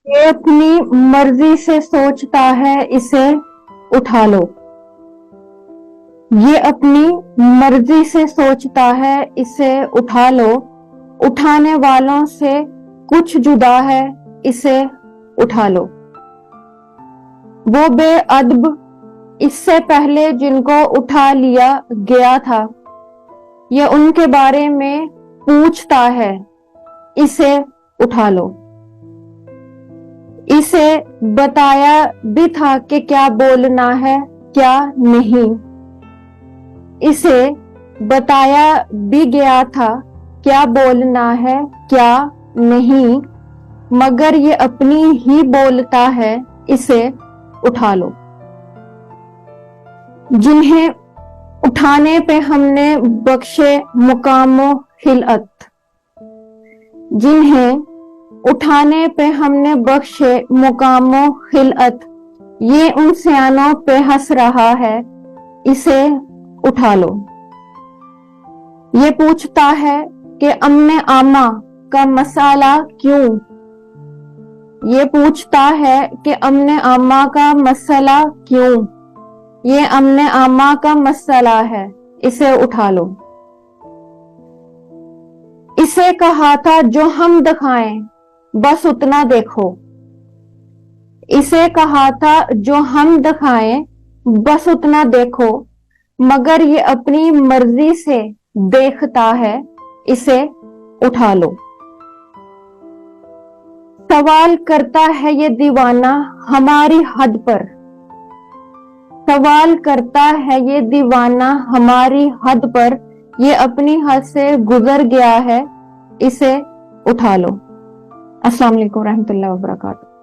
ये अपनी मर्जी से सोचता है, इसे उठा लो। ये अपनी मर्जी से सोचता है, इसे उठा लो। उठाने वालों से कुछ जुदा है, इसे उठा लो। वो बेअदब इससे पहले जिनको उठा लिया गया था, ये उनके बारे में पूछता है, इसे उठा लो। इसे बताया भी था कि क्या बोलना है क्या नहीं। इसे बताया भी गया था क्या बोलना है क्या नहीं, मगर ये अपनी ही बोलता है, इसे उठा लो। जिन्हें उठाने पे हमने बख्शे मुकामो खिलअत, जिन्हें उठाने पे हमने बख्शे मुकामो खिलअत, ये उन सियानों पे हंस रहा है, इसे उठा लो। ये पूछता है कि अम्मे आमा का मसाला क्यों। ये पूछता है कि अम्मे आमा का मसला क्यों। ये अम्मे आमा का मसला है, इसे उठा लो। इसे कहा था जो हम दिखाएं बस उतना देखो। इसे कहा था जो हम दिखाएं बस उतना देखो, मगर ये अपनी मर्जी से देखता है, इसे उठा लो। सवाल करता है ये दीवाना हमारी हद पर। सवाल करता है ये दीवाना हमारी हद पर, ये अपनी हद से गुजर गया है, इसे उठा लो। अस्सलाम वालेकुम रहमतुल्लाहि व बरकातहू।